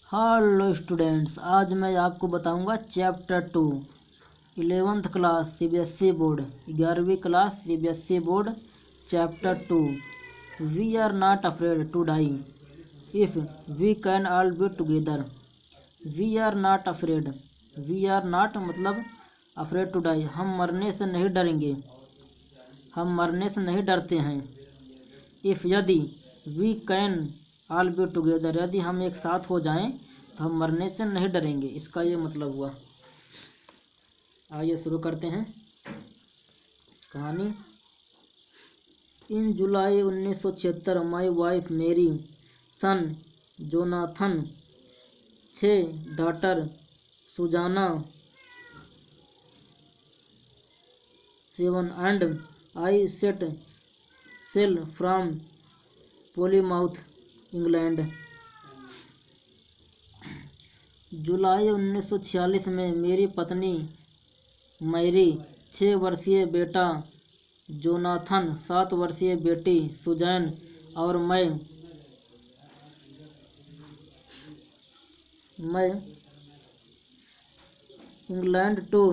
Hello students, आज मैं आपको बताऊंगा chapter 2 11th class CBSE board 11वीं class CBSE board chapter 2 we are not afraid to die if we can all be together. We are not afraid, we are not मतलब afraid to die, हम मरने से नहीं डरेंगे, हम मरने से नहीं डरते हैं। इफ़ यदि we can all be together, यदि हम एक साथ हो जाएं तो हम मरने से नहीं डरेंगे, इसका ये मतलब हुआ। आइए शुरू करते हैं कहानी। इन जुलाई 1976 my wife Mary, son Jonathan, 6 daughter Susanna, 7 and I set sail from Plymouth England. जुलाई 1946 में मेरी पत्नी मैरी, 6 वर्षीय बेटा जोनाथन, 7 वर्षीय बेटी सुजैन और मैं England to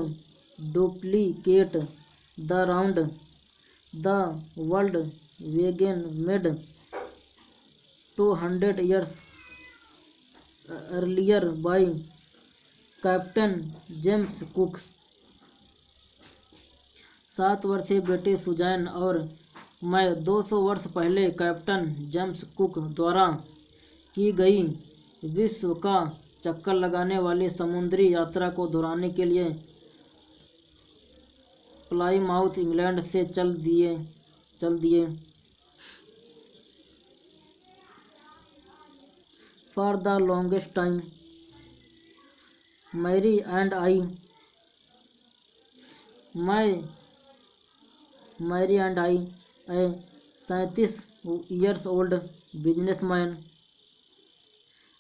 duplicate the round the world वेगन made 200 years earlier by captain James Cook. 7 वर्षीय बेटी सुजैन और मैं 200 वर्ष पहले कैप्टन जेम्स कुक द्वारा की गई विश्व का चक्कर लगाने वाली समुद्री यात्रा को दोहराने के लिए प्लाईमाउथ इंग्लैंड से चल दिए। For the longest time, Mary and I, a 37 years old businessman,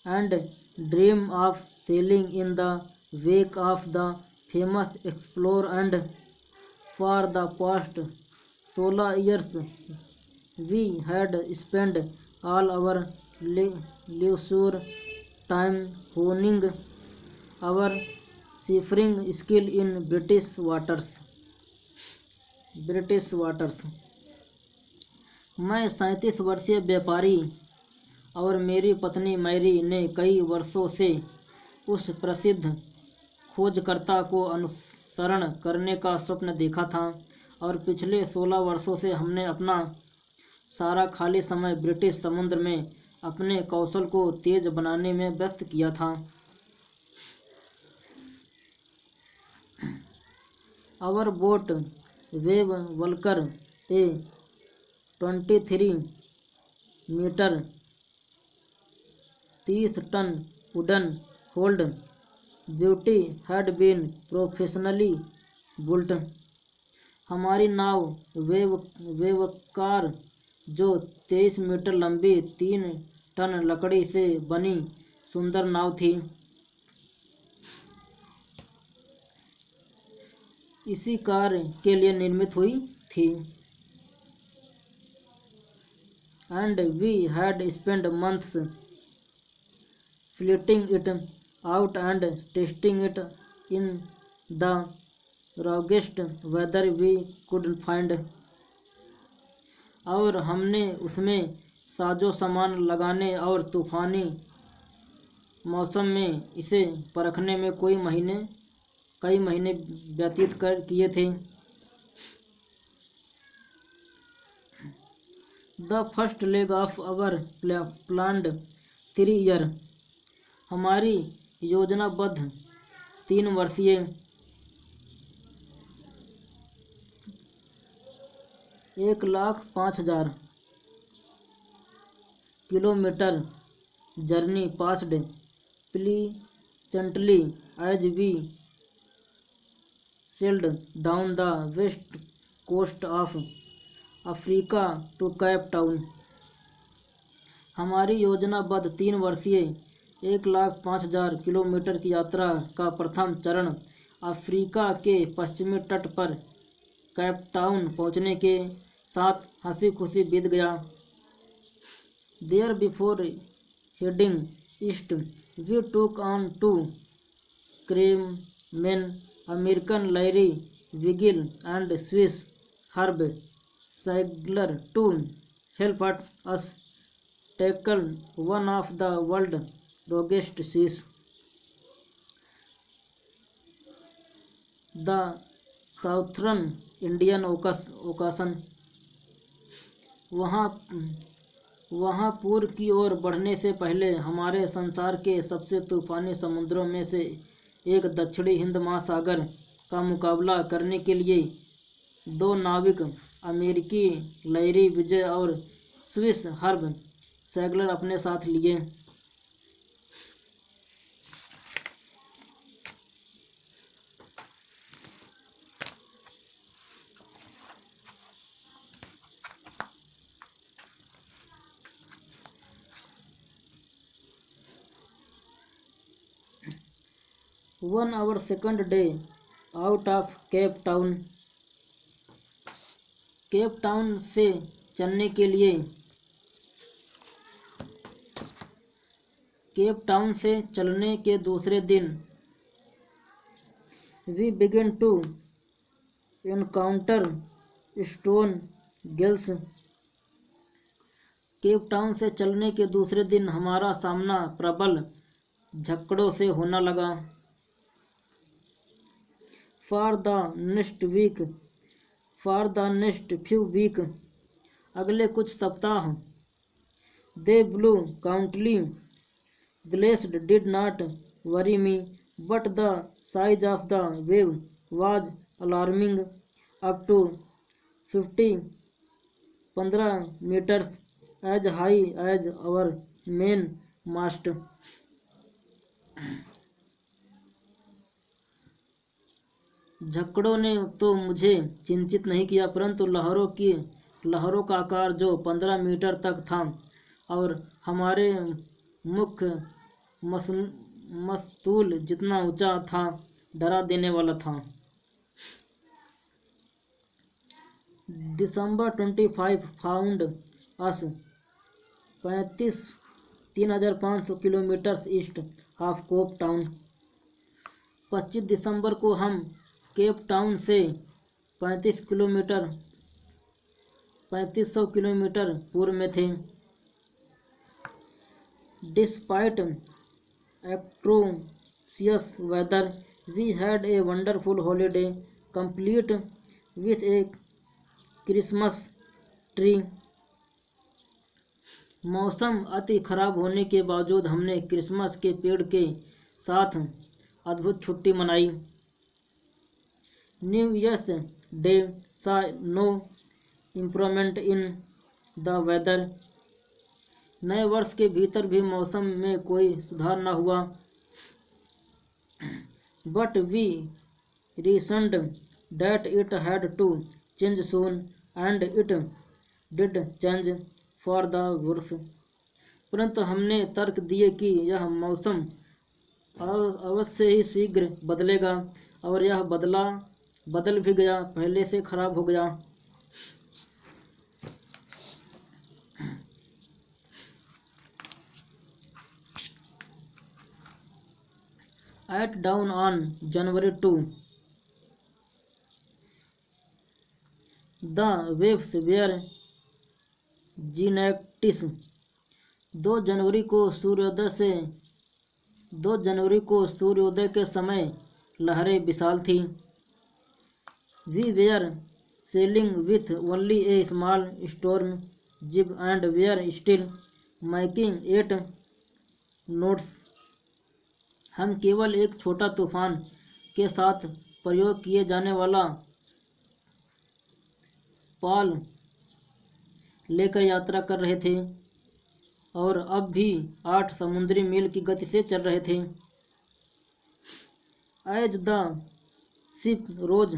and dream of sailing in the wake of the famous explorer, and for the past 16 years we had spent all our leisure time honing our seafaring skill in British waters। मैं 37 वर्षीय व्यापारी और मेरी पत्नी Mary ने कई वर्षों से उस प्रसिद्ध खोजकर्ता को अनुसरण करने का स्वप्न देखा था, और पिछले 16 वर्षों से हमने अपना सारा खाली समय ब्रिटिश समुद्र में अपने कौशल को तेज बनाने में व्यस्त किया था। Our boat Wavewalker a 23 metre 30 ton wooden hulled beauty had been professionally built. हमारी नाव वेवकार, जो 23 मीटर लंबी 3 टन लकड़ी से बनी सुंदर नाव थी, इसी कार्य के लिए निर्मित हुई थी। And we had spend months fitting it out and testing it in the roughest weather we could find. और हमने उसमें साजो सामान लगाने और तूफानी मौसम में इसे परखने में कई महीने व्यतीत किए थे। The first leg of our planned 3 year, हमारी योजनाबद्ध 3 वर्षीय 1,05,000 kilometre journey passed pleasantly as we sailed down the west coast of Africa to Cape Town. हमारी योजनाबद्ध 3 वर्षीय 1,05,000 किलोमीटर की यात्रा का प्रथम चरण अफ्रीका के पश्चिमी तट पर कैप टाउन पहुँचने के साथ हंसी खुशी बीत गया। There before heading east We took on two crewmen, American Larry Vigil and Swiss Herb Seigler, to help us tackle one of the world's longest seas, the Southern Indian Ocean। वहाँ वहाँ पूर्व की ओर बढ़ने से पहले हमारे संसार के सबसे तूफानी समुद्रों में से एक दक्षिणी हिंद महासागर का मुकाबला करने के लिए दो नाविक, अमेरिकी लैरी विजय और स्विस हर्ब सैगलर अपने साथ लिए। On our second day out of Cape Town, cap Town से चलने के लिए केप टाउन से चलने के दूसरे दिन we begin to encounter strong gales. Cape Town से चलने के दूसरे दिन हमारा सामना प्रबल झक्कड़ों से होने लगा। For the next few week, अगले कुछ सप्ताह, they blew constantly gales did not worry me, but the size of the wave was alarming, up to 15 metres, as high as our main mast. झक्कड़ों ने तो मुझे चिंतित नहीं किया, परंतु लहरों का आकार जो 15 मीटर तक था और हमारे मुख्य मस्तूल जितना ऊंचा था, डरा देने वाला था। December 25 found us 3,500 kilometre east of Cape Town. 25 दिसंबर को हम केप टाउन से 3500 किलोमीटर पूर्व में थे। Despite atrocious weather, we had a wonderful holiday, complete with a Christmas tree। मौसम अति खराब होने के बावजूद हमने क्रिसमस के पेड़ के साथ अद्भुत छुट्टी मनाई। New year's day saw no improvement in the weather, नए वर्ष के भीतर भी मौसम में कोई सुधार न हुआ। But we reasoned that it had to change soon, and it did change for the worse, परंतु हमने तर्क दिए कि यह मौसम अवश्य ही शीघ्र बदलेगा, और यह बदल भी गया, पहले से खराब हो गया। At dawn on January 2, the waves were gigantic। 2 जनवरी को सूर्योदय के समय लहरें विशाल थी। We were sailing with only a small storm jib and were still making 8 knots। हम केवल एक छोटा तूफान के साथ प्रयोग किए जाने वाला पाल लेकर यात्रा कर रहे थे, और अब भी 8 समुद्री मील की गति से चल रहे थे। As the ship rose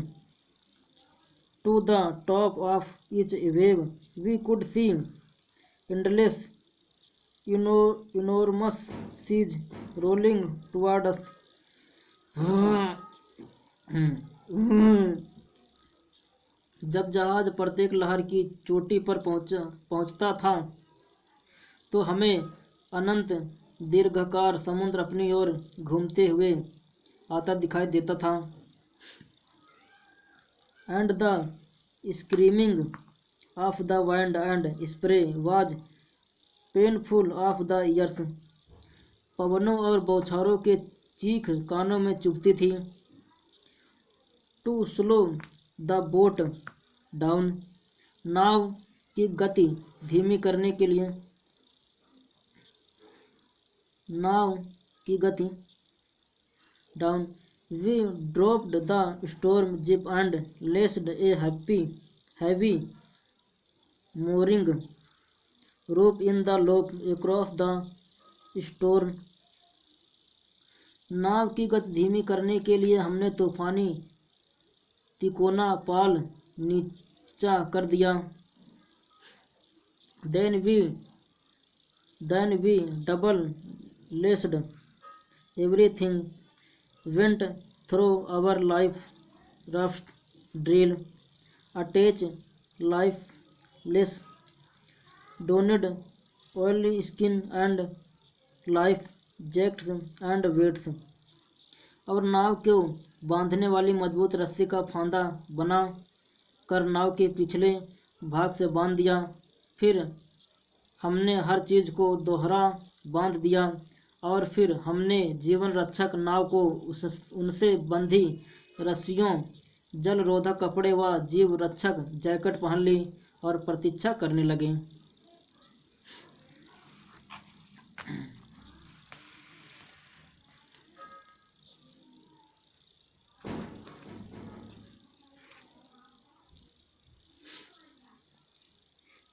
to the top of each wave, we could see endless, enormous seas rolling toward us। जब जहाज प्रत्येक लहर की चोटी पर पहुंचता था, तो हमें अनंत दीर्घाकार समुद्र अपनी ओर घूमते हुए आता दिखाई देता था। And the screaming of the wind and spray was painful of the ears. पवनों और बौछारों के चीख कानों में चुभती थी। To slow the boat down, नाव की गति धीमी करने के लिए, नाव की गति down, we dropped the storm jib and lashed a heavy mooring rope in the loop across the storm। नाव की गति धीमी करने के लिए हमने तूफानी तिकोना पाल नीचा कर दिया। Then we double laced everything, went through our life raft drill, attached lifeless, donned oily skin and life jackets and weights। और नाव को बांधने वाली मजबूत रस्सी का फांदा बना कर नाव के पिछले भाग से बांध दिया। फिर हमने हर चीज़ को दोहरा बांध दिया और फिर हमने जीवन रक्षक नाव को उनसे बंधी रस्सियों, जल रोधक कपड़े व जीव रक्षक जैकेट पहन ली और प्रतीक्षा करने लगे।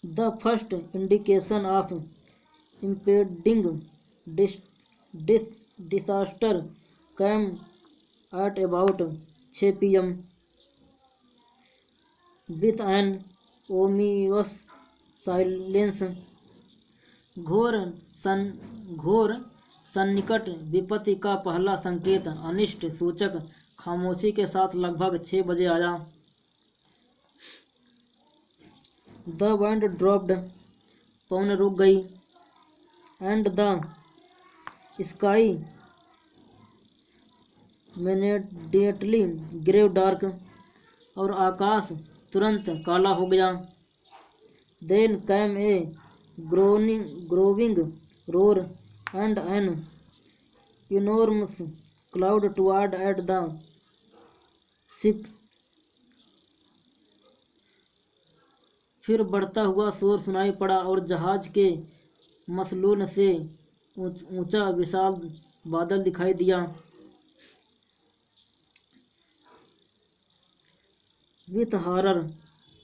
The first indication of impending disaster came at about 6 p.m. with an ominous silence। घोर सन्निकट विपत्ति का पहला संकेत अनिष्ट सूचक खामोशी के साथ लगभग 6 बजे आया। द wind dropped, पवन रुक गई। And the sky immediately grew dark, और आकाश तुरंत काला हो गया। Then came a growing roar and an enormous cloud toward at the ship। फिर बढ़ता हुआ शोर सुनाई पड़ा और जहाज के मसनून से ऊंचा विशाल बादल दिखाई दिया। विथ हॉरर,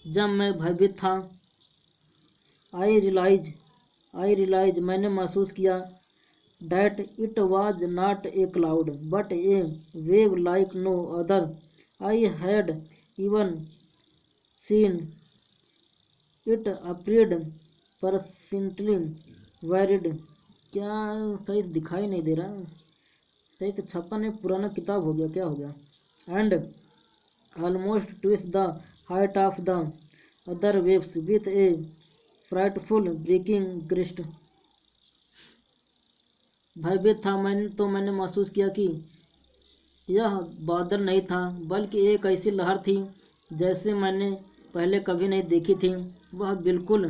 जब मैं भयभीत था। आई रियलाइज, मैंने महसूस किया। That it was not a cloud but a wave like no other I had even seen. It appeared perfectly vertical. क्या सही दिखाई नहीं दे रहा, सही तो छप्पन है, पुराना किताब हो गया, क्या हो गया। And almost twice the height of the other waves with a frightful breaking crest. भयभीत था मैंने महसूस किया कि यह बादल नहीं था बल्कि एक ऐसी लहर थी जैसे मैंने पहले कभी नहीं देखी थी। वह बिल्कुल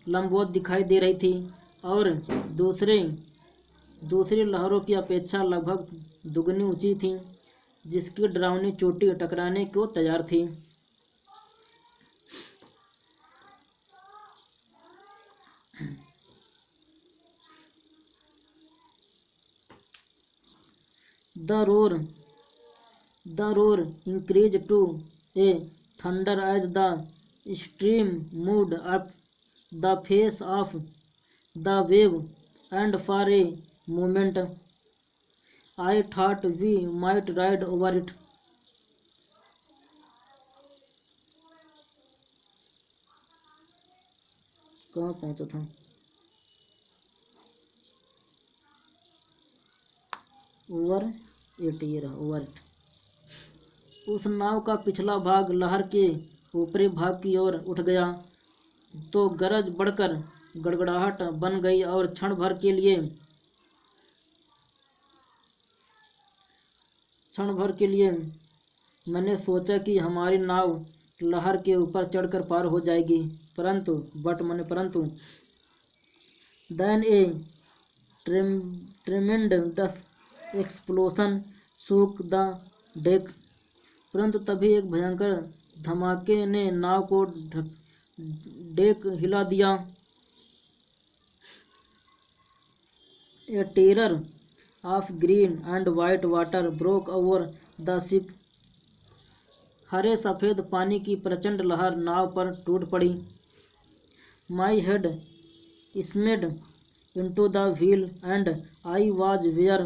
लंबवत दिखाई दे रही थी और दूसरी लहरों की अपेक्षा लगभग दुगनी ऊंची थी, जिसकी डरावनी चोटी टकराने को तैयार थी। The roar increased to a thunder as the stream moved up the face of the wave, and for a moment I thought we might ride over it। कहाँ पहुंचा था? ओवर इट, ये रहा ओवर इट। उस नाव का पिछला भाग लहर के ऊपरी भाग की ओर उठ गया तो गरज बढ़कर गड़गड़ाहट बन गई और क्षण भर के लिए क्षण भर के लिए मैंने सोचा कि हमारी नाव लहर के ऊपर चढ़कर पार हो जाएगी, परंतु then a tremendous explosion shook the deck. परंतु तभी एक भयंकर धमाके ने नाव को डेक हिला दिया। A terror of green and white water broke over the ship. हरे सफ़ेद पानी की प्रचंड लहर नाव पर टूट पड़ी। My head smashed into the wheel and I was aware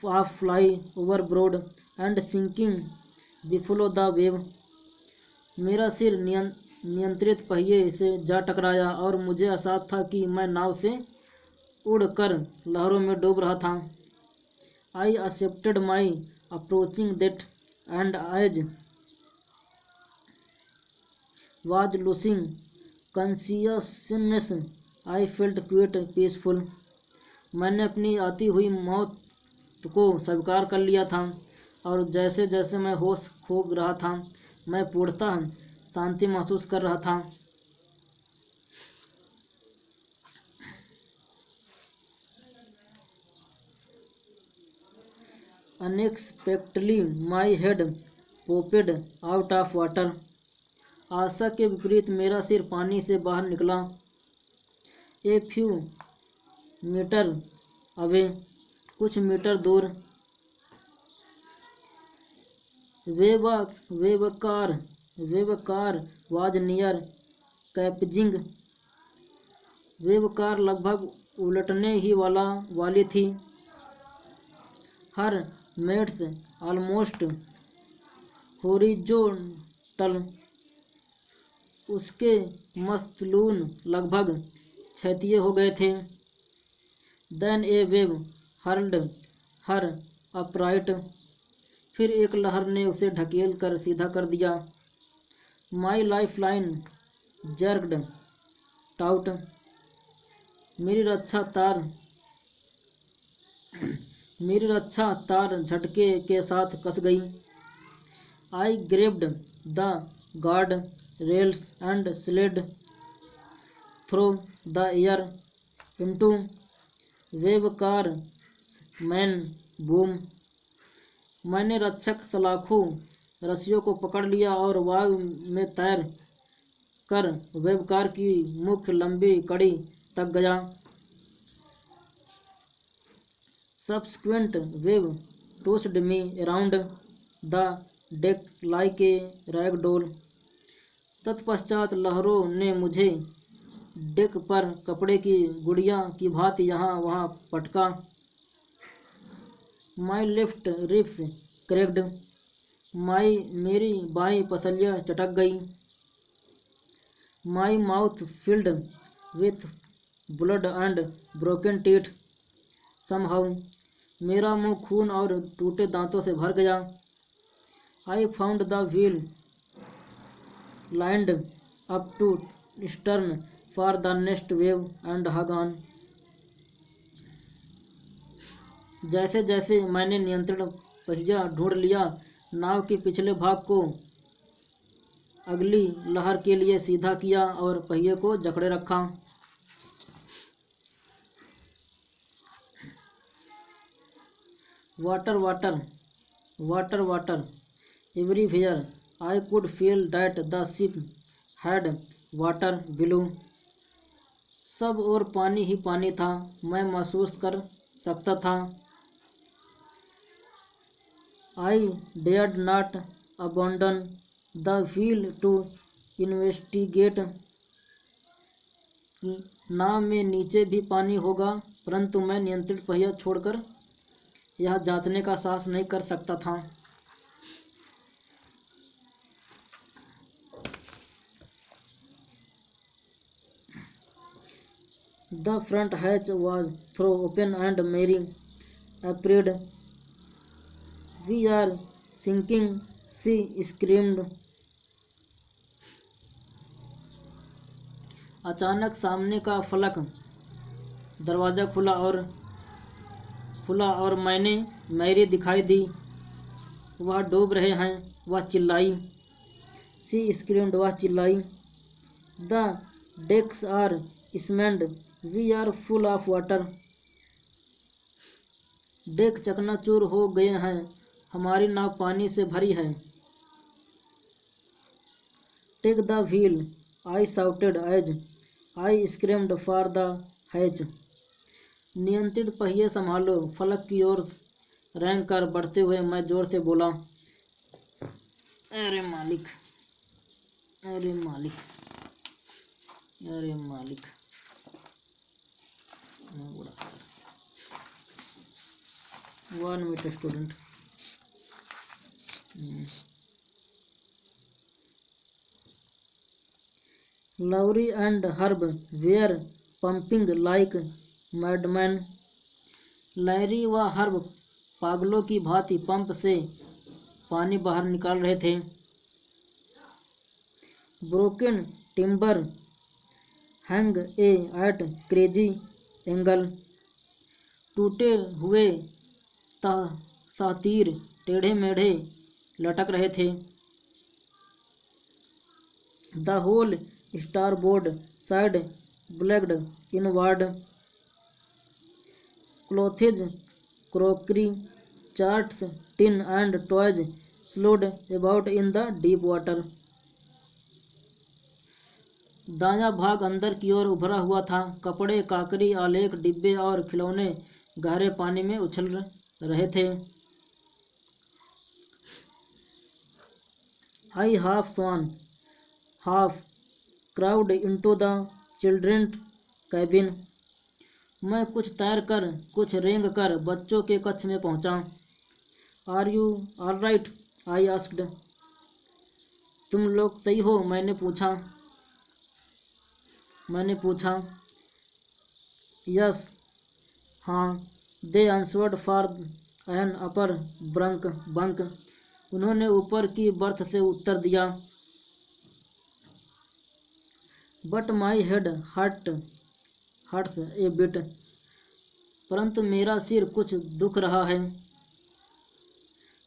of fly overboard and sinking below the wave. मेरा सिर नियंत्रित पहिए से जा टकराया और मुझे एहसास था कि मैं नाव से उड़कर लहरों में डूब रहा था। I accepted my approaching death and as was losing consciousness I felt quite peaceful। मैंने अपनी आती हुई मौत को स्वीकार कर लिया था और जैसे जैसे मैं होश खो रहा था मैं पूर्णतः शांति महसूस कर रहा था। Unexpectedly my head popped out of water। आशा के विपरीत मेरा सिर पानी से बाहर निकला। ए फ्यू मीटर अवे, कुछ मीटर दूर। वेवकार वाज नियर कैप्जिंग। वेवकार लगभग उलटने ही वाली थी। हर मेट्स ऑलमोस्ट हॉरिजॉन्टल। उसके मस्तूल लगभग क्षैतिज हो गए थे। देन ए वेव हर्ल्ड हर अपराइट। फिर एक लहर ने उसे ढकेल कर सीधा कर दिया। My lifeline jerked taut. मेरी रक्षा तार झटके के साथ कस गई। I grabbed the guard rails and slid through the air into Wavewalker main boom. मैंने रक्षक सलाखों रस्सियों को पकड़ लिया और वायु में तैर कर वेवकार की मुख्य लंबी कड़ी तक गया। Subsequent wave tossed me around the deck like a ragdoll. तत्पश्चात लहरों ने मुझे डेक पर कपड़े की गुड़िया की भांति यहाँ वहाँ पटका। My left ribs cracked. मेरी बाईं पसलियाँ चटक गई। My mouth filled with blood and broken teeth somehow. मेरा मुंह खून और टूटे दांतों से भर गया। I found the wheel lined up to stern for the next wave and hung on. जैसे जैसे मैंने नियंत्रण पहिया ढूंढ लिया, नाव के पिछले भाग को अगली लहर के लिए सीधा किया और पहिए को जकड़े रखा। Water water water water everywhere. I could feel that the ship had water below. सब और पानी ही पानी था, मैं महसूस कर सकता था। I dared not abandon the wheel to investigate. नाव में नीचे भी पानी होगा, परंतु मैं नियंत्रित पहिया छोड़कर यह जांचने का साहस नहीं कर सकता था। The front hatch was thrown open and Mary appeared. We are sinking, she screamed. अचानक सामने का फलक दरवाज़ा खुला और मैंने मैरी दिखाई दी। वह डूब रहे हैं, वह चिल्लाई। शी स्क्रीम्ड, वह चिल्लाई। The decks are smashed, we are full of water. Deck चकनाचूर हो गए हैं, हमारी नाव पानी से भरी है। Take the wheel, I shouted as I screamed for the hatch. नियंत्रित पहिए संभालो, फलक की ओर रेंग कर बढ़ते हुए मैं जोर से बोला, अरे मालिक, अरे मालिक, अरे मालिक। 1 minute student. Larry and Herb were pumping like madmen. Larry व हर्ब पागलों की भांति पंप से पानी बाहर निकाल रहे थे। Broken timber hung a at crazy angle. टूटे हुए सातीर टेढ़े मेढ़े लटक रहे थे। The whole starboard side buckled inward. Clothes, crockery, charts, tin and toys sloshed about in the deep water. दायां भाग अंदर की ओर उभरा हुआ था। कपड़े, काकरी, आलेख, डिब्बे और खिलौने गहरे पानी में उछल रहे थे। I half swam, half crawled into the children's cabin. मैं कुछ तैर कर, कुछ रेंग कर बच्चों के कक्ष में पहुंचा। Are you all right, I asked. तुम लोग सही हो, मैंने पूछा। यस, हाँ, they answered from an upper bunk. उन्होंने ऊपर की बर्थ से उत्तर दिया। But my head hurts a bit. परंतु मेरा सिर कुछ दुख रहा है।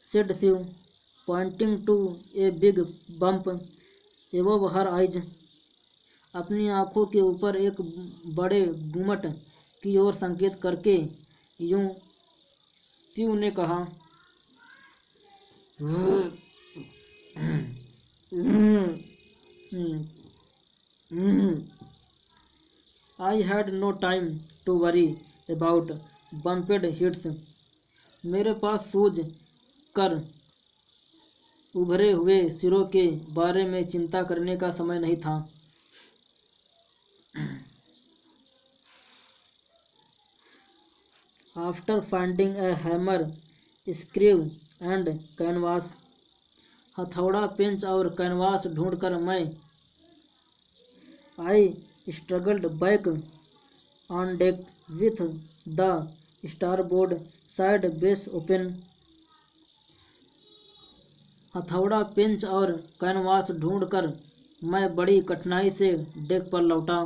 Said Shiv, pointing to a big bump above her eyes. अपनी आंखों के ऊपर एक बड़े गुमट की ओर संकेत करके यूं शिव ने कहा, I had no time to worry about bumped heads. मेरे पास सूझ कर उभरे हुए सिरों के बारे में चिंता करने का समय नहीं था। After finding A hammer, screw and canvas. हथौड़ा, पेंच और कैनवास ढूंढकर मैं आई struggled back on deck with the starboard side base open. हथौड़ा, पेंच और कैनवास ढूंढकर मैं बड़ी कठिनाई से डेक पर लौटा।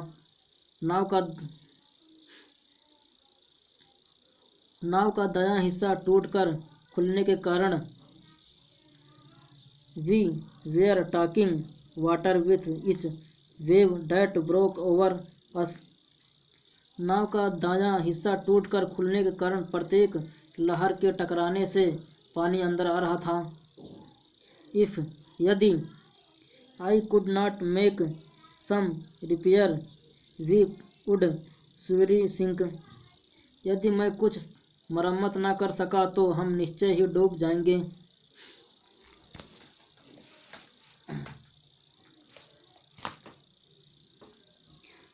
नाव का दायां हिस्सा टूटकर खुलने के कारण we were taking water with each wave that broke over us. नाव का दायां हिस्सा टूटकर खुलने के कारण प्रत्येक लहर के टकराने से पानी अंदर आ रहा था। इफ, यदि I could not make some repair we would surely sink. यदि मैं कुछ मरम्मत न कर सका तो हम निश्चय ही डूब जाएंगे।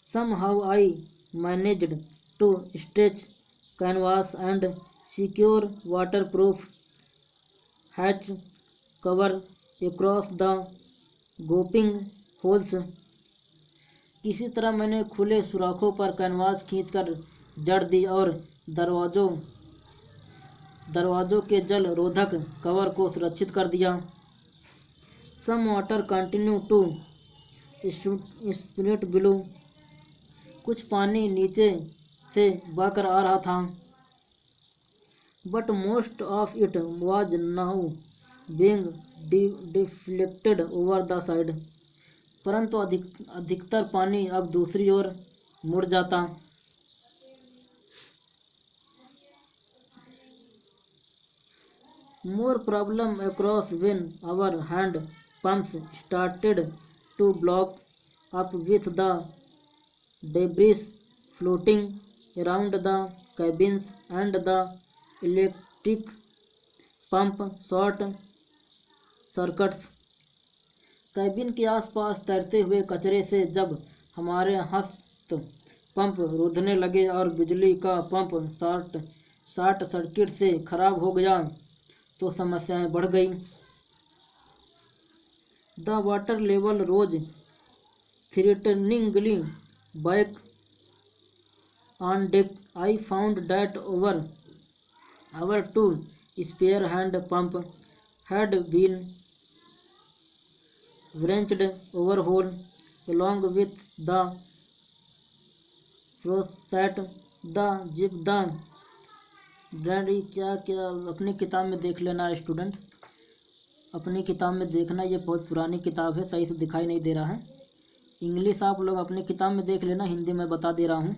Somehow I managed to stretch canvas and secure waterproof hatch cover across the gaping holes. किसी तरह मैंने खुले सुराखों पर कैनवास खींचकर जड़ दी और दरवाजों के जल रोधक कवर को सुरक्षित कर दिया। Some water continued to spurt below. कुछ पानी नीचे से बहकर आ रहा था। But most of it was now being deflected over the side, परंतु अधिकतर पानी अब दूसरी ओर मुड़ जाता। More problem across when our hand pumps started to block up with the debris floating around the cabins and the electric pump short circuits। Cabin के आसपास तैरते हुए कचरे से जब हमारे हस्त पंप रुधने लगे और बिजली का पंप शॉर्ट सर्किट से खराब हो गया तो समस्याएं बढ़ गई। The water level rose threateningly back on deck. I found that our two spare hand pump had been wrenched overhaul along with the prostate the zip the ड्रैडी क्या अपनी किताब में देख लेना स्टूडेंट, अपनी किताब में देखना। ये बहुत पुरानी किताब है, सही से दिखाई नहीं दे रहा है। इंग्लिश आप लोग अपनी किताब में देख लेना, हिंदी में बता दे रहा हूँ।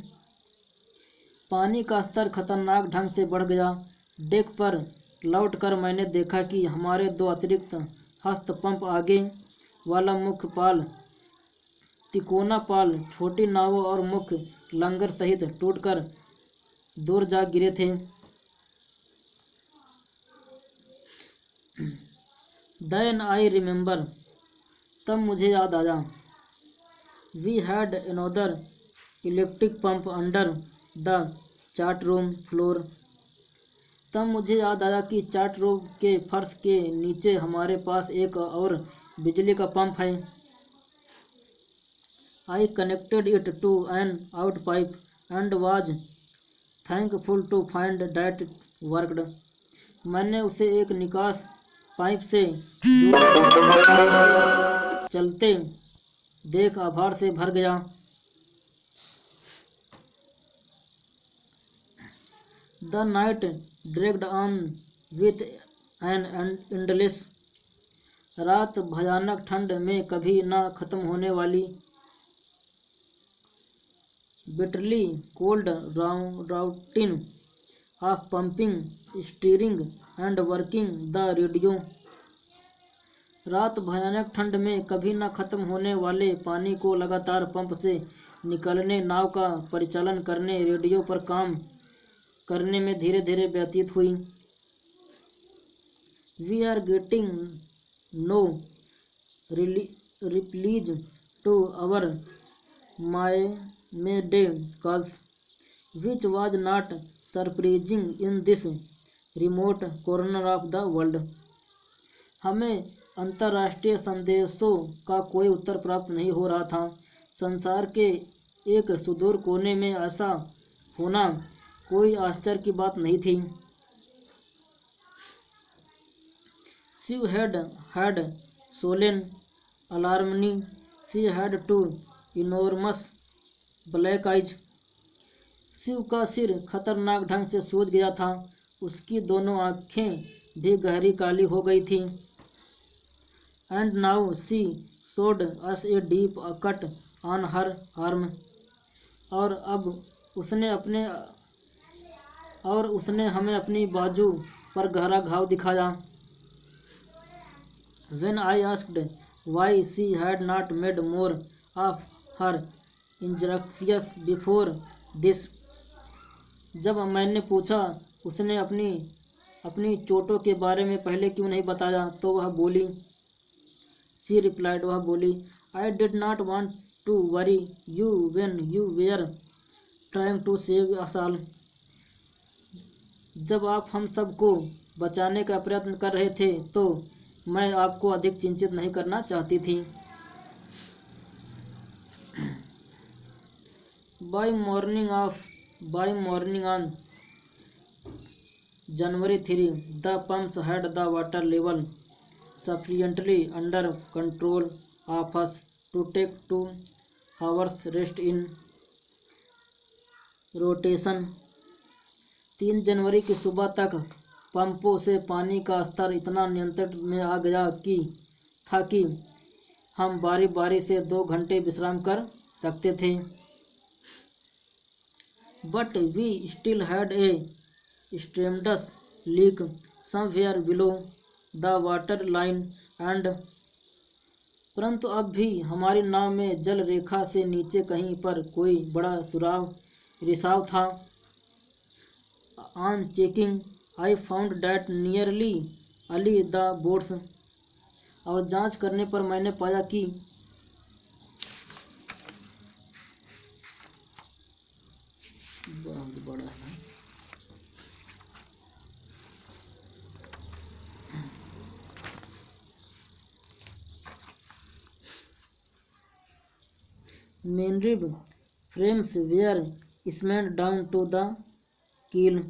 पानी का स्तर खतरनाक ढंग से बढ़ गया। डेक पर लौटकर मैंने देखा कि हमारे दो अतिरिक्त हस्त पंप, आगे वाला मुख्य पाल, तिकोना पाल, छोटी नावों और मुख्य लंगर सहित टूटकर दूर जा गिरे थे। Then I remember, तब मुझे याद आया, we had another electric pump under the chart room floor. तब मुझे याद आया कि चार्ट रूम के फर्श के नीचे हमारे पास एक और बिजली का पंप है। I connected it to an out pipe and was thankful to find that it worked। मैंने उसे एक निकास पाइप से चलते देख आभार से भर गया। The night dragged on with an endless, रात भयानक ठंड में कभी न खत्म होने वाली bitterly cold routine of pumping, steering and working the radio। रात भयानक ठंड में कभी न खत्म होने वाले पानी को लगातार पंप से निकलने, नाव का परिचालन करने, रेडियो पर काम करने में धीरे धीरे व्यतीत हुई। We are getting no replies to our Mayday calls, which was not surprising in this remote corner of the world। हमें अंतर्राष्ट्रीय संदेशों का कोई उत्तर प्राप्त नहीं हो रहा था। संसार के एक सुदूर कोने में ऐसा होना कोई आश्चर्य की बात नहीं थी। She had swollen alarmingly। She had two enormous black eyes। Shiv का सिर खतरनाक ढंग से सूज गया था, उसकी दोनों आँखें भी गहरी काली हो गई थी। And now she showed us a deep cut on her arm। और अब उसने हमें अपनी बाजू पर गहरा घाव दिखाया। When I asked why she had not made more of her injuries before this, जब मैंने पूछा उसने अपनी चोटों के बारे में पहले क्यों नहीं बताया, तो वह बोली, She replied, वह बोली, I did not want to worry you when you were trying to save us all। जब आप हम सबको बचाने का प्रयत्न कर रहे थे तो मैं आपको अधिक चिंतित नहीं करना चाहती थी। By morning on January 3, the pumps had the water level sufficiently under control of us to take 2 hours rest in rotation। 3 जनवरी की सुबह तक पंपों से पानी का स्तर इतना नियंत्रण में आ गया कि हम बारी बारी से 2 घंटे विश्राम कर सकते थे। But we still had a tremendous leak somewhere below the water line and परंतु अब भी हमारी नाव में जल रेखा से नीचे कहीं पर कोई बड़ा रिसाव था। On checking I found that nearly Ali the boats और जांच करने पर मैंने पाया कि बहुत बड़ा है। Main rib frames were smashed down to the keel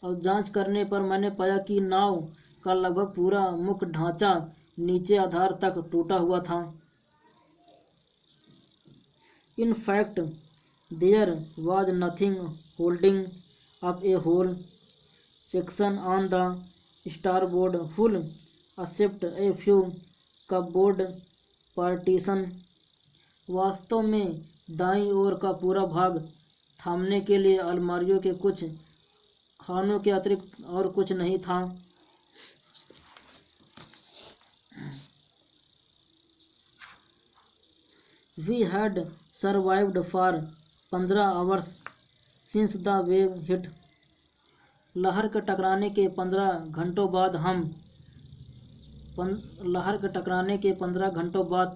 और जांच करने पर मैंने पाया कि नाव का लगभग पूरा मुख्य ढांचा नीचे आधार तक टूटा हुआ था। In fact there was nothing holding up a whole section on the starboard hull except a few cupboard partition. वास्तव में दाईं ओर का पूरा भाग थामने के लिए अलमारियों के कुछ खानों के अतिरिक्त और कुछ नहीं था। We had survived for 15 hours since the wave hit. लहर के टकराने के 15 घंटों बाद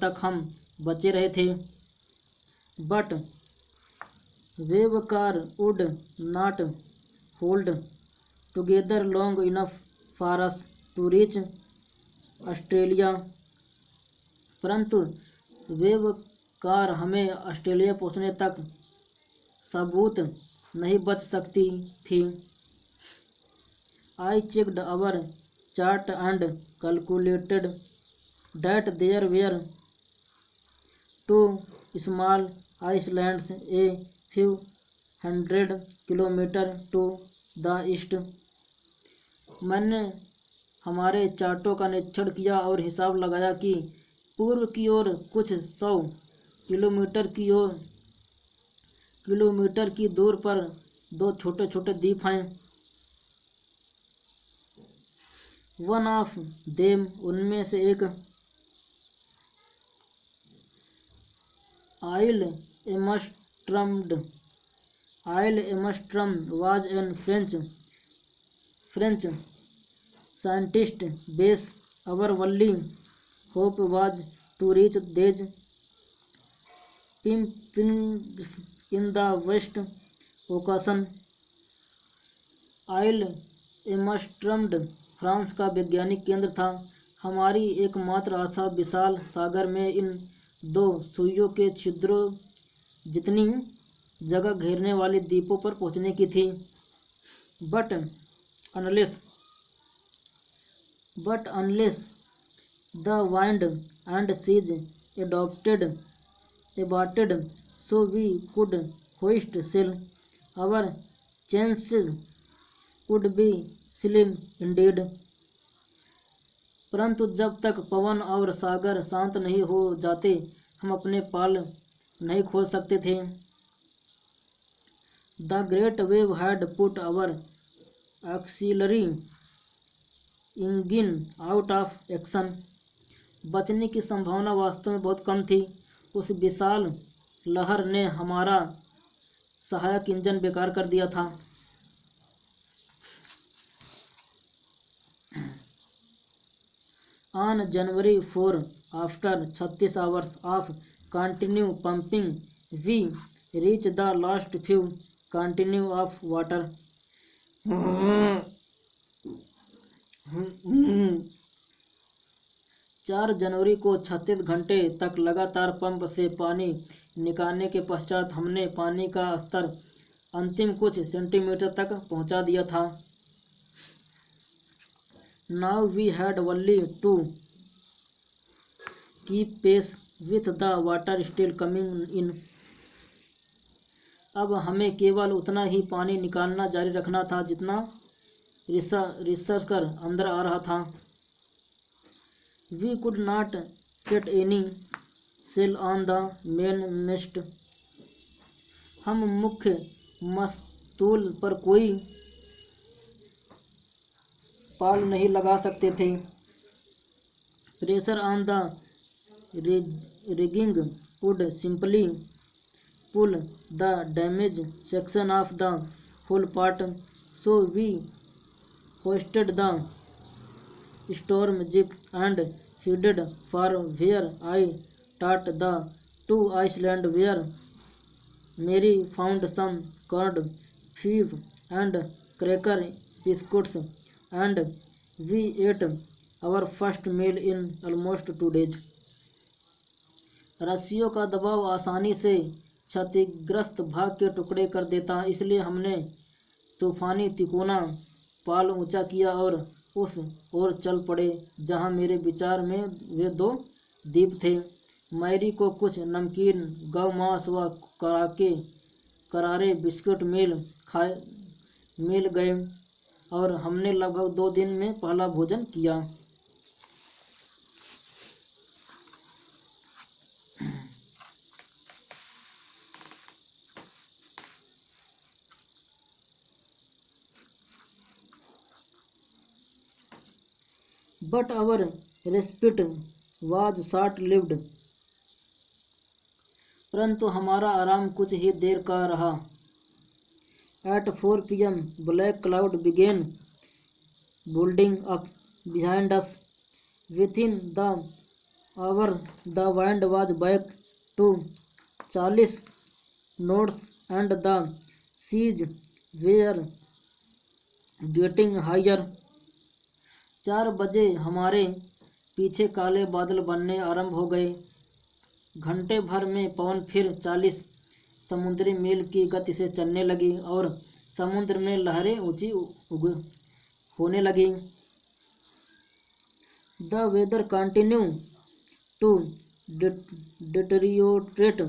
तक हम बचे रहे थे। But wave car would not hold together long enough for us to reach Australia. परंतु वेव कार हमें ऑस्ट्रेलिया पहुंचने तक सबूत नहीं बच सकती थी। I checked our chart and calculated that there were 2 small islands a few 100 kilometre to the east. मैंने हमारे चार्टों का निरीक्षण किया और हिसाब लगाया कि पूर्व की ओर कुछ 100 किलोमीटर की दूर पर 2 छोटे छोटे द्वीप हैं। वन ऑफ देम उनमें से एक Ile Amsterdam was an French scientist base our only hope was to reach these pinpricks in the vast ocean. Ile Amsterdam France का वैज्ञानिक केंद्र था। हमारी एकमात्र आशा विशाल सागर में इन 2 सुइयों के छिद्रों जितनी जगह घेरने वाले द्वीपों पर पहुंचने की थी। But unless the wind and seas abated so we could hoist sail, our chances would be slim indeed। परंतु जब तक पवन और सागर शांत नहीं हो जाते हम अपने पाल नहीं खोल सकते थे। The great wave had put our auxiliary engine out of action. बचने की संभावना वास्तव में बहुत कम थी। उस विशाल लहर ने हमारा सहायक इंजन बेकार कर दिया था। On January 4 after 36 hours of continue pumping we reach the last few continue of water. 4 जनवरी को 36 घंटे तक लगातार पंप से पानी निकालने के पश्चात हमने पानी का स्तर अंतिम कुछ सेंटीमीटर तक पहुंचा दिया था। Now we had only to keep pace with the water still coming in. अब हमें केवल उतना ही पानी निकालना जारी रखना था जितना रिसर्च कर अंदर आ रहा था। We could not set any sail on the main mast. हम मुख्य मस्तूल पर कोई पाल नहीं लगा सकते थे। Pressure on the rigging would simply pull the damaged section of the whole part, so we hoisted the storm jeep and headed for where I thought the two islands were. Mary found some corned beef and cracker biscuits, and we ate our first meal in almost 2 days. रस्सियों का दबाव आसानी से क्षतिग्रस्त भाग के टुकड़े कर देता, इसलिए हमने तूफानी तिकोना पाल ऊंचा किया और उस ओर चल पड़े जहां मेरे विचार में वे 2 द्वीप थे। मैरी को कुछ नमकीन गौ मांस व करारे बिस्कुट मिल गए और हमने लगभग 2 दिन में पहला भोजन किया। But our respite was short-lived. परंतु हमारा आराम कुछ ही देर का रहा। At 4 p.m. black cloud began building up behind us. Within the hour the wind was back to 40 knots and the seas were getting higher. 4 बजे हमारे पीछे काले बादल बनने आरंभ हो गए। घंटे भर में पवन फिर 40 समुद्री मील की गति से चलने लगी और समुद्र में लहरें ऊंची होने लगी। The weather continue to deteriorate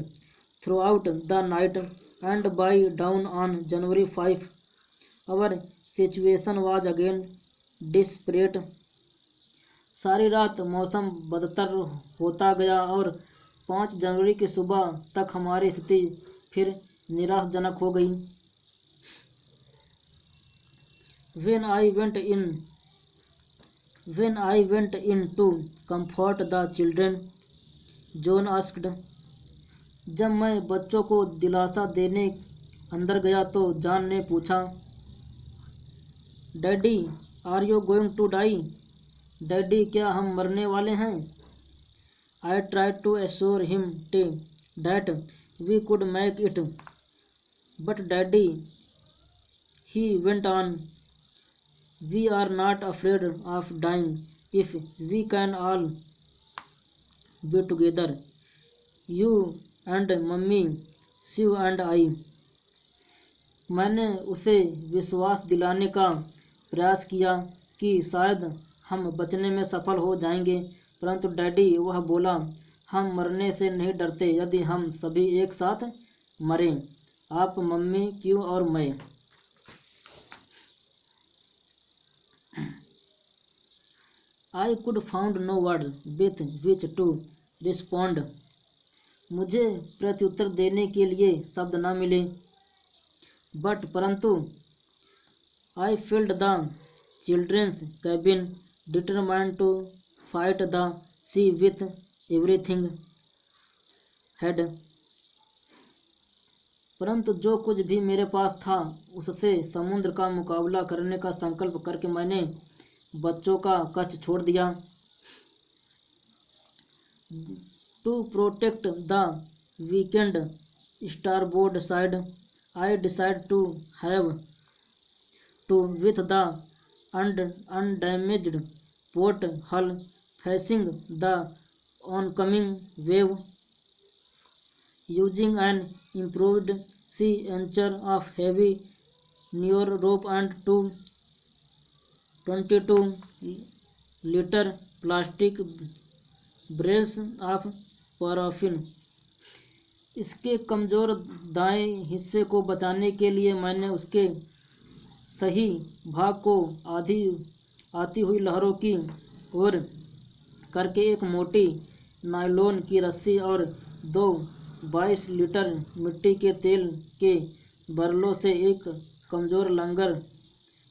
throughout the night and by dawn on January 5 our situation was again desperate. सारी रात मौसम बदतर होता गया और 5 जनवरी की सुबह तक हमारी स्थिति फिर निराशाजनक हो गई। When I went in to comfort the children, John asked. जब मैं बच्चों को दिलासा देने अंदर गया तो जॉन ने पूछा, daddy are you going to die? Daddy क्या हम मरने वाले हैं? I tried to assure him that we could make it, but daddy, he went on, we are not afraid of dying if we can all be together, you and mummy, Sue and I. मैंने उसे विश्वास दिलाने का प्रयास किया कि शायद हम बचने में सफल हो जाएंगे, परंतु डैडी, वह बोला, हम मरने से नहीं डरते यदि हम सभी एक साथ मरें, आप, मम्मी, क्यों और मैं। I could found no word with which to respond. मुझे प्रत्युत्तर देने के लिए शब्द न मिले, परंतु I filled the children's cabin, determined to fight the sea with everything had. परंतु जो कुछ भी मेरे पास था उससे समुद्र का मुकाबला करने का संकल्प करके मैंने बच्चों का कक्ष छोड़ दिया। To protect the weekend starboard side, I decided to have with the undamaged port hull facing the oncoming wave, using an improved sea anchor of heavy near rope and 22-liter plastic brace of paraffin. इसके कमज़ोर दाएं हिस्से को बचाने के लिए मैंने उसके सही भाग को आती हुई लहरों की ओर करके एक मोटी नायलॉन की रस्सी और 22 लीटर मिट्टी के तेल के बरलों से एक कमज़ोर लंगर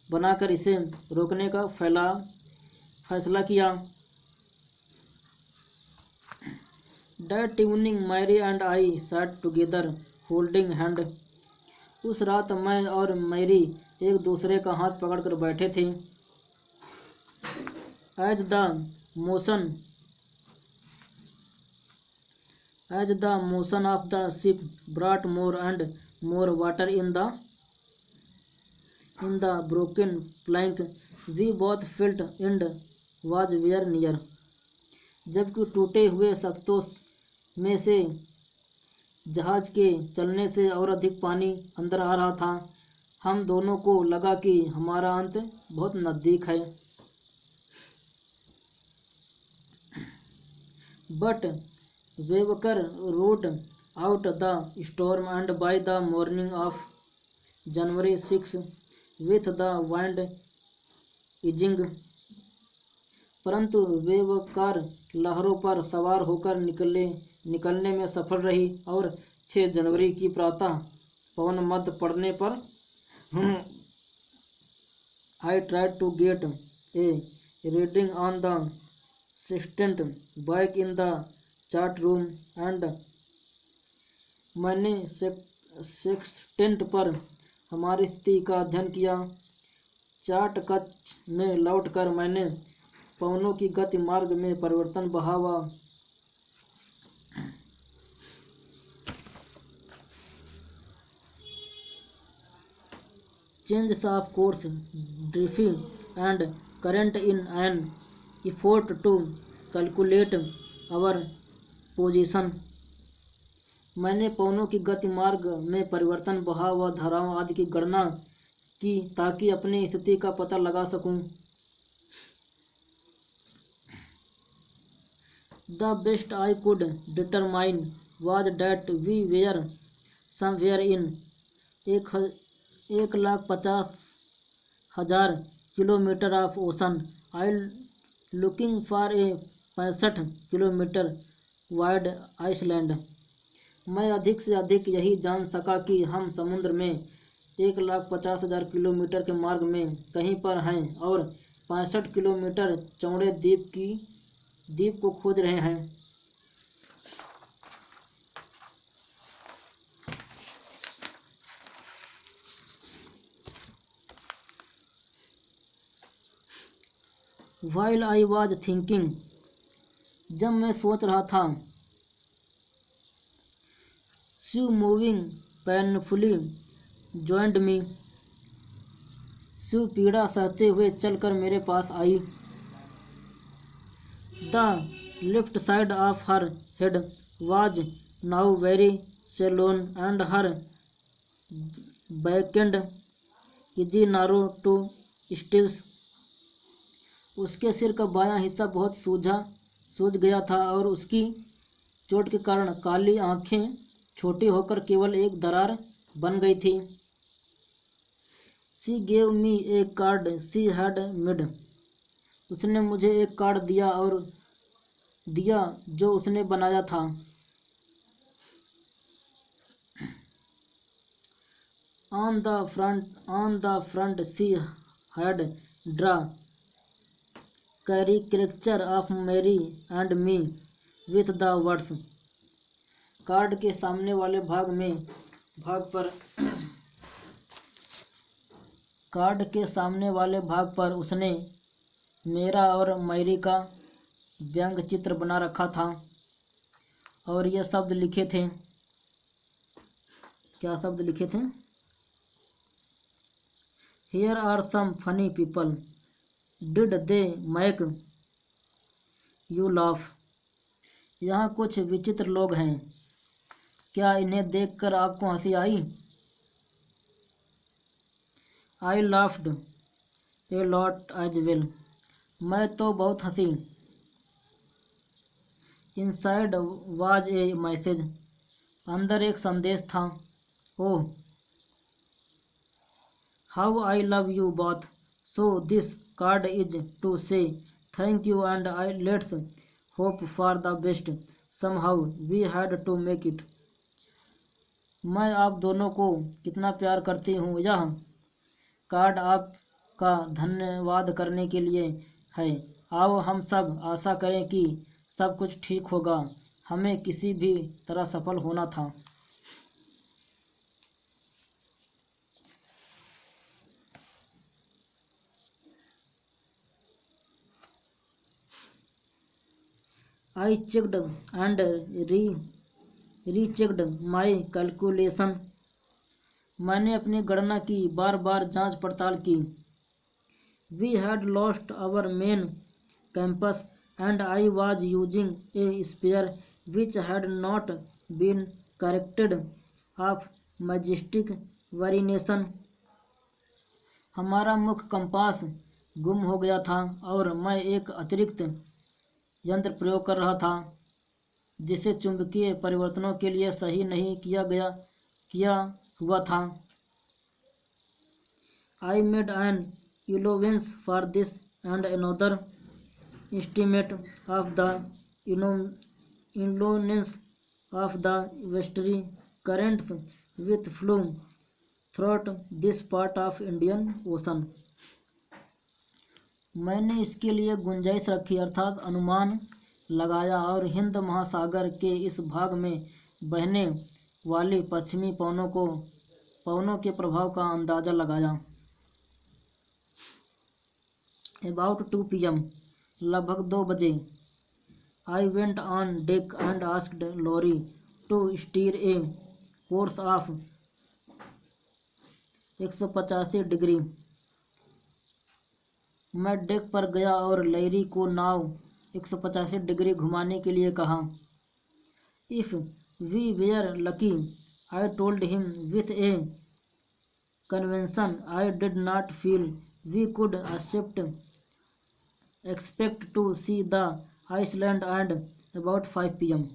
बनाकर इसे रोकने का फैसला किया। That evening Mary and I sat together holding hand। उस रात मैं और मैरी एक दूसरे का हाथ पकड़कर बैठे थे। As the motion of the ship brought more and more water in the broken plank, we both felt end was very near। जबकि टूटे हुए सख्तों में से जहाज के चलने से और अधिक पानी अंदर आ रहा था, हम दोनों को लगा कि हमारा अंत बहुत नज़दीक है। But Wavewalker rode out the storm and by the morning of January 6 with the wind easing. परंतु वेवकार लहरों पर सवार होकर निकलने में सफल रही और 6 जनवरी की प्रातः पवन मध्य पड़ने पर I tried to get a reading on the sextant back in the chart room and मैंने सेक्सटेंट पर हमारी स्थिति का अध्ययन किया। चार्ट कक्ष में लौटकर मैंने पवनों की गति मार्ग में परिवर्तन बहाव changes of course, drift and current in an effort to calculate our position। मैंने पवनों की गति मार्ग में परिवर्तन बहाव व धाराओं आदि की गणना की ताकि अपनी स्थिति का पता लगा सकूं। The best I could determine was that we were somewhere in 1,50,000 kilometre of ocean. I looking for a 65 kilometre wide island. मैं अधिक से अधिक यही जान सका कि हम समुद्र में 1,50,000 किलोमीटर के मार्ग में कहीं पर हैं और 65 किलोमीटर चौड़े द्वीप को खोज रहे हैं। While I was thinking, जब मैं सोच रहा था, she moving painfully joined me। Shiv पीड़ा सहते हुए चलकर मेरे पास आई। The left side of her head was now very swollen and her backend easy narrow to stitches। उसके सिर का बायां हिस्सा बहुत सूज गया था और उसकी चोट के कारण काली आंखें छोटी होकर केवल एक दरार बन गई थी। She gave me a card she had made। उसने मुझे एक कार्ड दिया जो उसने बनाया था। On the front she had drawn caricature of Mary and me with the words। Card के सामने वाले भाग पर उसने मेरा और मैरी का व्यंग चित्र बना रखा था और ये शब्द लिखे थे। क्या शब्द लिखे थे? Here are some funny people। Did they make you laugh? यहाँ कुछ विचित्र लोग हैं, क्या इन्हें देखकर आपको हंसी आई? I laughed a lot as well। मैं तो बहुत हंसी। Inside was a message। अंदर एक संदेश था। Oh, how I love you both, so this card is to say thank you and I let's hope for the best, somehow we had to make it. मैं आप दोनों को कितना प्यार करती हूँ, यह कार्ड आपका धन्यवाद करने के लिए है। आओ हम सब आशा करें कि सब कुछ ठीक होगा, हमें किसी भी तरह सफल होना था। I checked and rechecked my calculation, मैंने अपनी गणना की, बार बार जांच पड़ताल की। We had lost our main compass and I was using a spare which had not been corrected of magnetic variation. हमारा मुख्य कंपास गुम हो गया था और मैं एक अतिरिक्त यंत्र प्रयोग कर रहा था जिसे चुंबकीय परिवर्तनों के लिए सही नहीं किया हुआ था। I made an allowance for this and another estimate of the influence of the westerly currents which flow throughout this part of Indian Ocean। मैंने इसके लिए गुंजाइश रखी अर्थात अनुमान लगाया और हिंद महासागर के इस भाग में बहने वाली पश्चिमी पवनों के प्रभाव का अंदाज़ा लगाया। About 2 PM, लगभग 2 बजे, I went on deck and asked Laurie to steer a course of 185 degree. मैं डेक पर गया और लैरी को नाव 185 डिग्री घुमाने के लिए कहा। If we were lucky, I told him with a conviction I did not feel we could expect to see the Iceland and about 5 PM।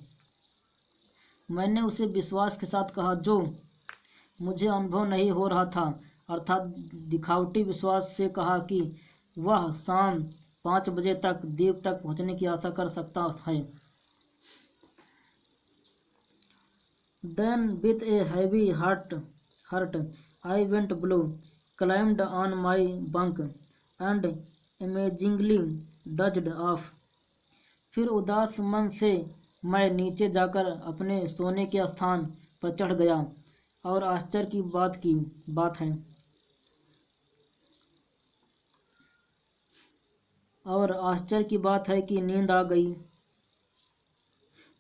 मैंने उसे विश्वास के साथ कहा जो मुझे अनुभव नहीं हो रहा था, अर्थात दिखावटी विश्वास से कहा कि वह शाम 5 बजे तक द्वीप तक पहुंचने की आशा कर सकता है। Then with a heavy heart I went below, climbed on my bunk and amazingly dozed off। फिर उदास मन से मैं नीचे जाकर अपने सोने के स्थान पर चढ़ गया और आश्चर्य की बात है और आश्चर्य की बात है कि नींद आ गई।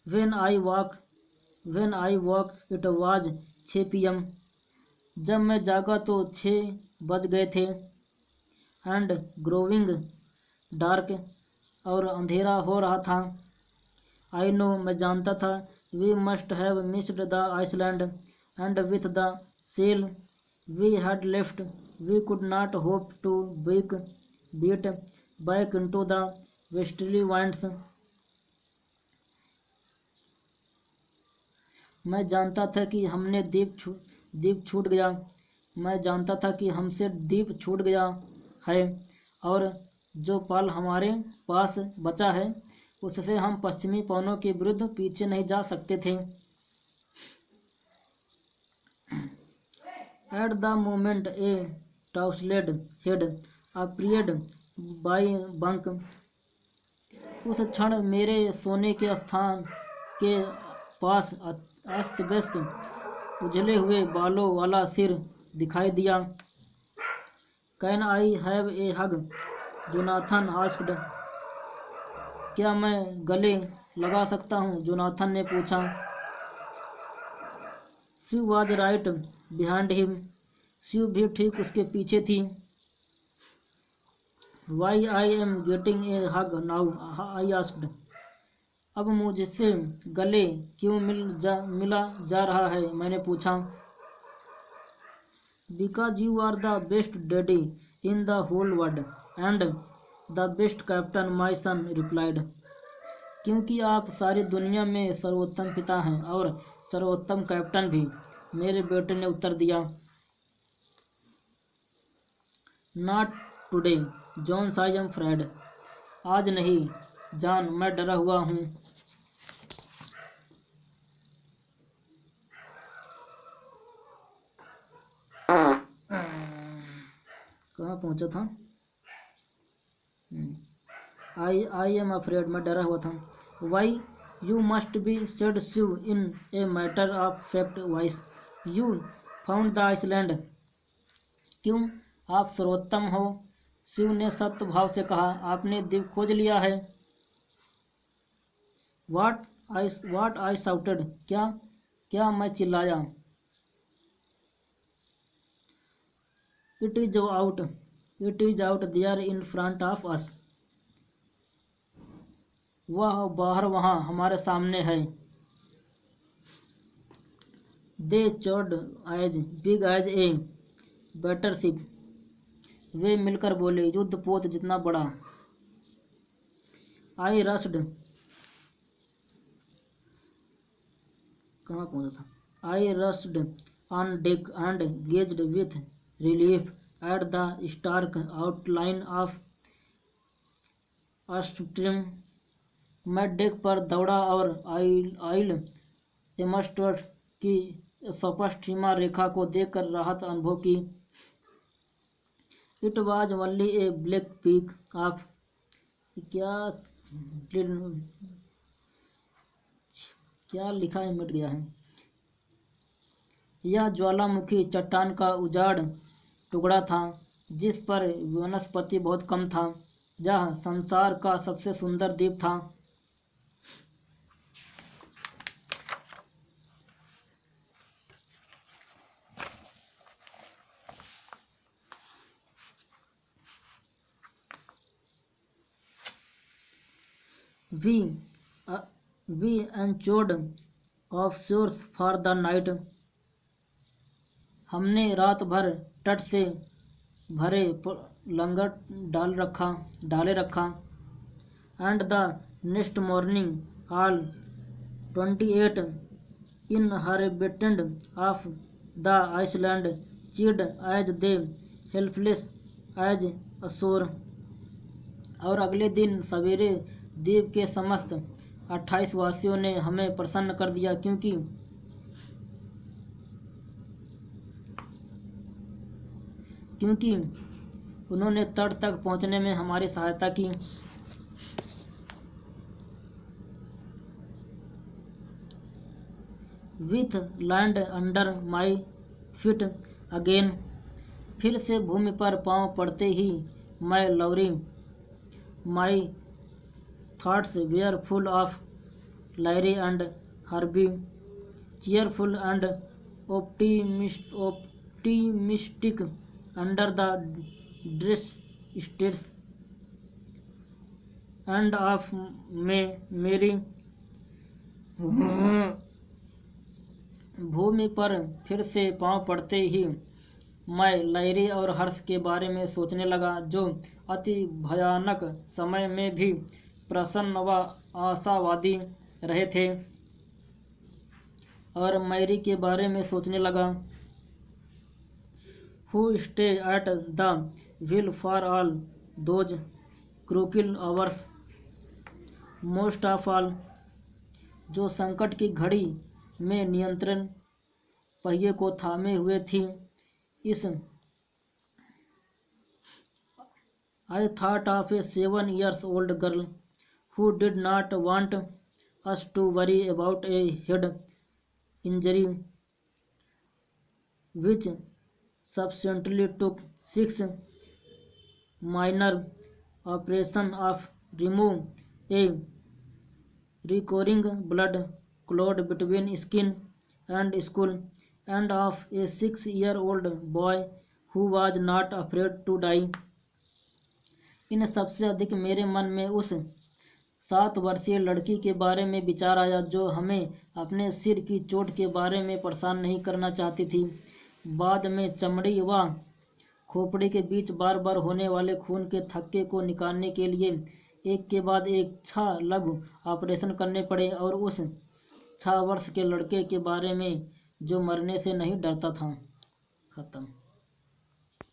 When I woke it was 6 PM। जब मैं जागा तो 6 बज गए थे। एंड ग्रोविंग डार्क, और अंधेरा हो रहा था। आई नो, मैं जानता था। We must have missed the island and with the sail we had left we could not hope to beat back into the westerly winds. मैं जानता था कि हमने द्वीप छूट गया। मैं जानता था कि हमसे द्वीप छूट गया है और जो पल हमारे पास बचा है उससे हम पश्चिमी पवनों के विरुद्ध पीछे नहीं जा सकते थे। At the moment a tousled head appeared by bunk, उस क्षण मेरे सोने के स्थान के पास अस्त व्यस्त उजले हुए बालों वाला सिर दिखाई दिया। Can I have a hug, Jonathan asked. क्या मैं गले लगा सकता हूँ, जोनाथन ने पूछा। She was right behind him, she भी ठीक उसके पीछे थी। Why I am getting a hug now, I asked. अब मुझसे गले क्यों मिला जा रहा है, मैंने पूछा। Because you are the best daddy in the whole world and the best captain, my son replied. क्योंकि आप सारी दुनिया में सर्वोत्तम पिता हैं और सर्वोत्तम कैप्टन भी, मेरे बेटे ने उत्तर दिया। Not today Johns, I am Fred. आज नहीं जॉन, मैं डरा हुआ हूँ। कहाँ पहुँचा था? आई एम अफ्रेड, मैं डरा हुआ था। Why you must be said Shiv in a matter of fact voice, you found the island. क्यों आप सर्वोत्तम हो? शिव ने सत्य भाव से कहा, आपने द्वीप खोज लिया है। वाट आई साउटेड, क्या मैं चिल्लाया। It is out there in front of us, वह बाहर वहाँ हमारे सामने है। They chorused as big as a battleship, वे मिलकर बोले, युद्ध पोत जितना बड़ा। आई रस्ड, कहाँ पहुँचा था? I rushed on deck and gazed with relief at the stark outline of a stream. मैं डेक पर दौड़ा और आइल एमस्टर्ड की स्पष्ट सीमा रेखा को देखकर राहत अनुभव की। It was only A black peak of, क्या लिखा है, मिट गया है। यह ज्वालामुखी चट्टान का उजाड़ टुकड़ा था जिस पर वनस्पति बहुत कम था। यह संसार का सबसे सुंदर द्वीप था। We enjoyed offshores for the night. हमने रात भर तट से भरे लंगर डाले रखा। And the next morning all 28 inhabitants of the island cheered as they helpless as ashore. और अगले दिन सवेरे द्वीप के समस्त 28 वासियों ने हमें प्रसन्न कर दिया क्योंकि उन्होंने तट तक पहुंचने में हमारी सहायता की। With land under my feet again, फिर से भूमि पर पांव पड़ते ही मैं लौरी। माई thoughts were full of Larry and Herbie, cheerful and optimistic under the dress states and of मेरी भूमि पर फिर से पांव पड़ते ही मैं लैरी और हर्ष के बारे में सोचने लगा, जो अति भयानक समय में भी प्रसन्न व आशावादी रहे थे। और मैरी के बारे में सोचने लगा, who stay at the wheel for all those crucial hours, most of all, जो संकट की घड़ी में नियंत्रण पहिए को थामे हुए थी। इस I thought of A 7 years old girl who did not want us to worry about a head injury, which subsequently took 6 minor operations of remove a recurring blood clot between skin and skull, and of a 6-year-old boy who was not afraid to die. इन सबसे अधिक मेरे मन में उस 7 वर्षीय लड़की के बारे में विचार आया जो हमें अपने सिर की चोट के बारे में परेशान नहीं करना चाहती थी। बाद में चमड़ी व खोपड़ी के बीच बार बार होने वाले खून के थक्के को निकालने के लिए एक के बाद एक 6 लघु ऑपरेशन करने पड़े, और उस 6 वर्ष के लड़के के बारे में जो मरने से नहीं डरता था। खत्म।